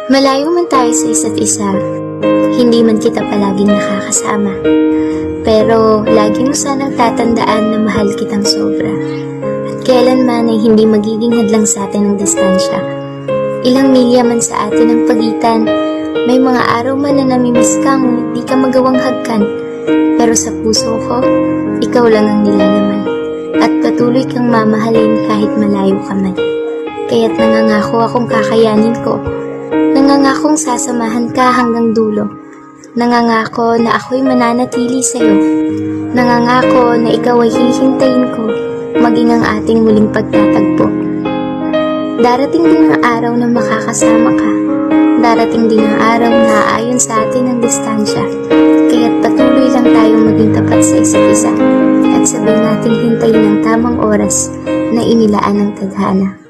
Malayo man tayo sa isa't isa, hindi man kita palaging nakakasama. Pero lagi mo sanang tatandaan na mahal kitang sobra. At kailanman ay hindi magiging hadlang sa atin ang distansya. Ilang milya man sa atin ang pagitan, may mga araw man na namimiss ka ngunit di ka magawang hagkan. Pero sa puso ko, ikaw lang ang nilalaman. At patuloy kang mamahalin kahit malayo ka man. Kaya't nangangako akong kakayanin ko. Nangangakong sasamahan ka hanggang dulo. Nangangako na ako'y mananatili sa'yo. Nangangako na ikaw ay hihintayin ko, maging ang ating muling pagtatagpo. Darating din ang araw na makakasama ka. Darating din ang araw na aayon sa atin ang distansya. Kaya't patuloy lang tayong maging tapat sa isa't isa. At sabay nating hintayin ang tamang oras na inilaan ng tadhana.